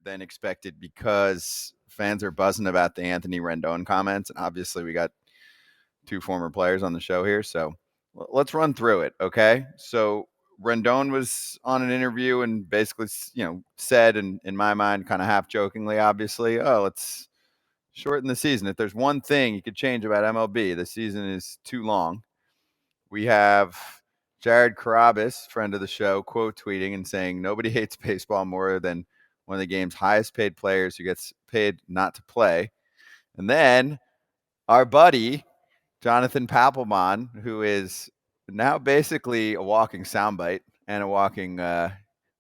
than expected because fans are buzzing about the Anthony Rendon comments. And obviously, we got two former players on the show here. So let's run through it. Okay. So Rendon was on an interview and basically, said, in my mind, kind of half jokingly, obviously, oh, let's shorten the season. If there's one thing you could change about MLB, the season is too long. We have Jared Carabas, friend of the show, quote tweeting and saying, nobody hates baseball more than one of the game's highest paid players who gets paid not to play. And then our buddy, Jonathan Papelbon, who is now basically a walking soundbite and a walking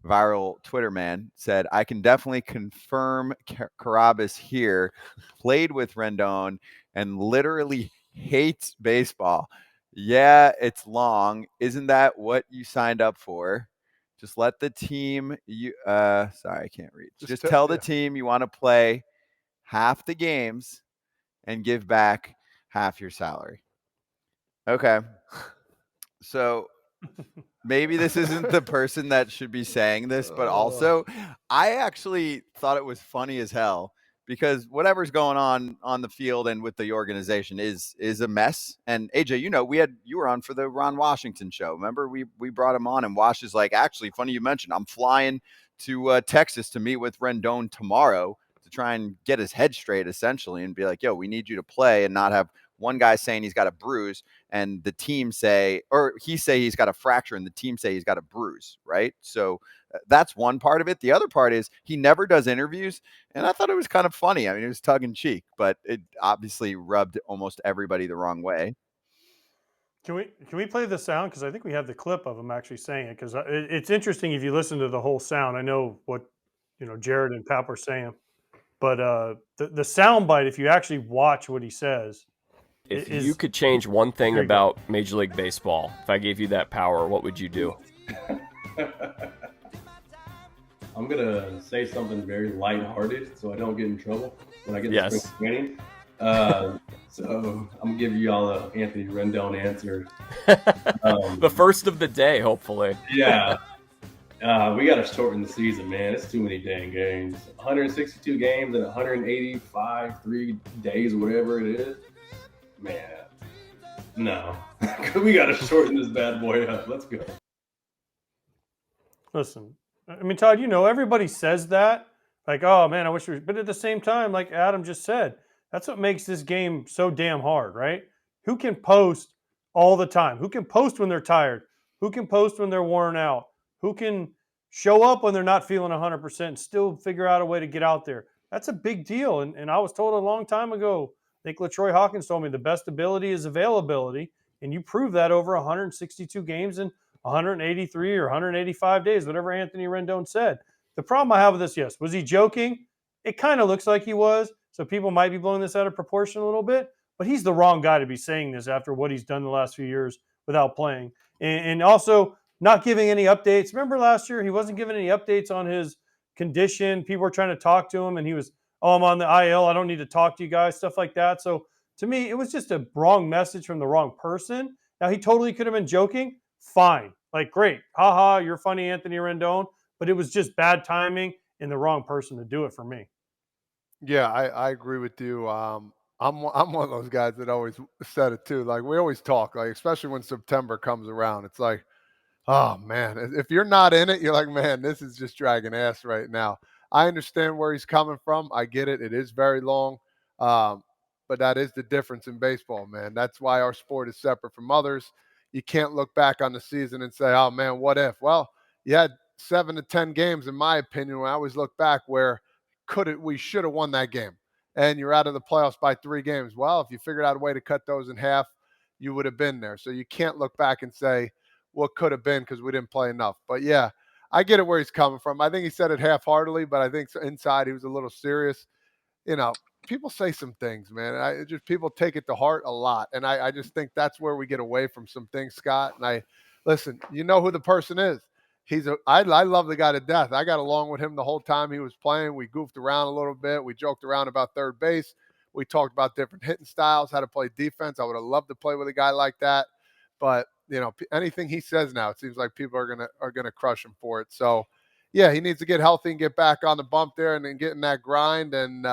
viral Twitter man, said, I can definitely confirm Carabas here played with Rendon and literally hates baseball. Yeah, it's long. Isn't that what you signed up for? Just let the team sorry, I can't read. Just tell the team you want to play half the games and give back half your salary. Okay. So maybe this isn't the person that should be saying this, but also I actually thought it was funny as hell because whatever's going on the field and with the organization is a mess. And AJ, you were on for the Ron Washington show. Remember we brought him on and Wash is like, actually, funny you mentioned, I'm flying to Texas to meet with Rendon tomorrow to try and get his head straight essentially and be like, yo, we need you to play and not have one guy saying he's got a bruise and the team say, or he say he's got a fracture and the team say he's got a bruise, right? So that's one part of it. The other part is he never does interviews. And I thought it was kind of funny. I mean, it was tongue in cheek, but it obviously rubbed almost everybody the wrong way. Can we play the sound? Because I think we have the clip of him actually saying it. Because it's interesting if you listen to the whole sound. I know what Jared and Pap are saying, but the sound bite, if you actually watch what he says, if you could change one thing about Major League Baseball, if I gave you that power, what would you do? I'm gonna say something very lighthearted so I don't get in trouble when I get to spring training. So I'm gonna give you all an Anthony Rendon answer. The first of the day, hopefully. Yeah. We got to shorten the season, man. It's too many dang games. 162 games in 185, 3 days, whatever it is. Man, no. We got to shorten this bad boy up. Let's go. Listen, I mean, Todd, everybody says that. Like, oh, man, I wish we... But at the same time, like Adam just said, that's what makes this game so damn hard, right? Who can post all the time? Who can post when they're tired? Who can post when they're worn out? Who can show up when they're not feeling 100% and still figure out a way to get out there? That's a big deal. And I was told a long time ago, I think LaTroy Hawkins told me the best ability is availability. And you prove that over 162 games and 183 or 185 days, whatever Anthony Rendon said. The problem I have with this, yes, was he joking? It kind of looks like he was. So people might be blowing this out of proportion a little bit. But he's the wrong guy to be saying this after what he's done the last few years without playing. And also not giving any updates. Remember last year, he wasn't giving any updates on his condition. People were trying to talk to him and he was, oh, I'm on the IL. I don't need to talk to you guys, stuff like that. So to me, it was just a wrong message from the wrong person. Now, he totally could have been joking. Fine. Like, great. Haha, you're funny, Anthony Rendon. But it was just bad timing and the wrong person to do it for me. Yeah, I agree with you. I'm one of those guys that always said it too. Like we always talk, like especially when September comes around, it's like, oh man, if you're not in it, you're like, man, this is just dragging ass right now. I understand where he's coming from. I get it. It is very long, but that is the difference in baseball, man. That's why our sport is separate from others. You can't look back on the season and say, oh man, what if? Well, you had 7 to 10 games, in my opinion, when I always look back where we should have won that game. And you're out of the playoffs by 3 games. Well, if you figured out a way to cut those in half, you would have been there. So you can't look back and say what could have been because we didn't play enough. But yeah, I get it where he's coming from. I think he said it half-heartedly, but I think inside he was a little serious. People say some things, man. People take it to heart a lot. And I just think that's where we get away from some things, Scott. And listen, you know who the person is. I love the guy to death. I got along with him the whole time he was playing. We goofed around a little bit. We joked around about third base. We talked about different hitting styles, how to play defense. I would have loved to play with a guy like that. But, anything he says now, it seems like people are gonna crush him for it. So, yeah, he needs to get healthy and get back on the bump there and then get in that grind, and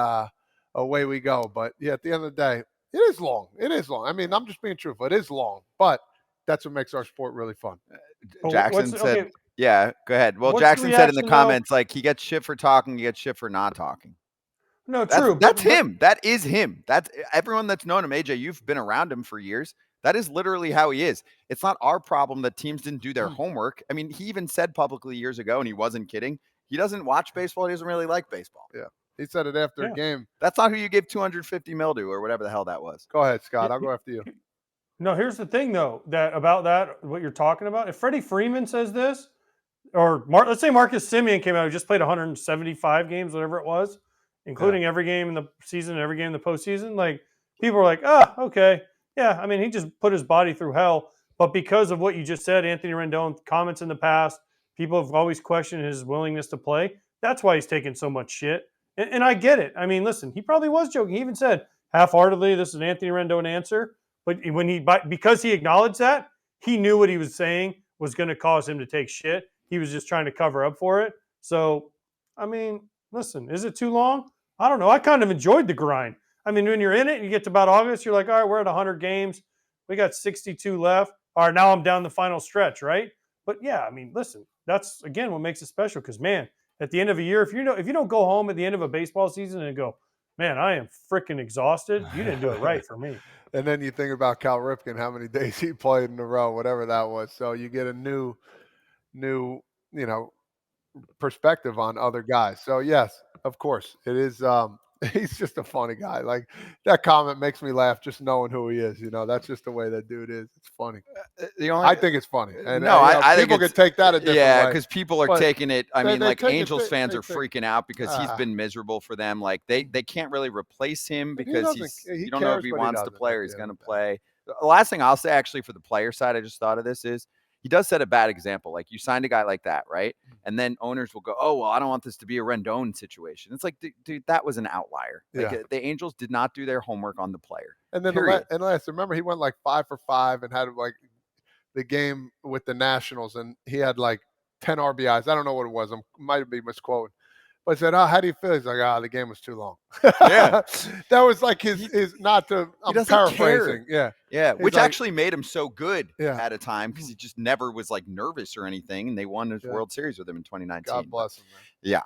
away we go. But yeah, at the end of the day, it is long. It is long. I mean, I'm just being truthful. It is long, but that's what makes our sport really fun. Jackson said, okay? yeah, go ahead. Well, What's the Jackson said in the reaction, though? comments, like, he gets shit for talking, he gets shit for not talking. No, true. That's him. That is him. That's everyone that's known him. AJ, you've been around him for years. That is literally how he is. It's not our problem that teams didn't do their homework. I mean, he even said publicly years ago, and he wasn't kidding. He doesn't watch baseball. He doesn't really like baseball. Yeah. He said it after a game. That's not who you give 250 mil to or whatever the hell that was. Go ahead, Scott. I'll go after you. No, here's the thing, though, what you're talking about. If Freddie Freeman says this, or let's say Marcus Semien came out, who just played 175 games, whatever it was, including every game in the season and every game in the postseason, like, people are like, okay. Yeah, I mean, he just put his body through hell. But because of what you just said, Anthony Rendon, comments in the past, people have always questioned his willingness to play. That's why he's taking so much shit. And I get it. I mean, listen, he probably was joking. He even said half-heartedly, this is an Anthony Rendon answer. But because he acknowledged that, he knew what he was saying was going to cause him to take shit. He was just trying to cover up for it. So, I mean, listen, is it too long? I don't know. I kind of enjoyed the grind. I mean, when you're in it, you get to about August, you're like, all right, we're at 100 games. We got 62 left. All right, now I'm down the final stretch, right? But yeah, I mean, listen, that's, again, what makes it special. Because, man, at the end of a year, if you don't go home at the end of a baseball season and go, man, I am freaking exhausted, you didn't do it right for me. And then you think about Cal Ripken, how many days he played in a row, whatever that was. So you get a new, perspective on other guys. So yes, of course, it is. He's just a funny guy. Like, that comment makes me laugh just knowing who he is. That's just the way that dude is. It's funny. I think it's funny. And I think people could take that a different way. Yeah, because people are taking it. I mean, like, Angels fans are take freaking out because he's been miserable for them. Like, they can't really replace him because you don't know if he wants to play or he's going to play. The last thing I'll say, actually, for the player side, I just thought of this is, he does set a bad example. Like, you signed a guy like that, right? And then owners will go, oh, well, I don't want this to be a Rendon situation. It's like, dude, that was an outlier. Like, the Angels did not do their homework on the player. And then remember, he went like 5 for 5 and had like the game with the Nationals, and he had like 10 RBIs. I don't know what it was. I might be misquoting. But I said, how do you feel? He's like, the game was too long. Yeah. That was like his not to, I'm paraphrasing. Care. Yeah. Which actually made him so good at a time, because he just never was like nervous or anything. And they won his World Series with him in 2019. God bless him, man. Yeah.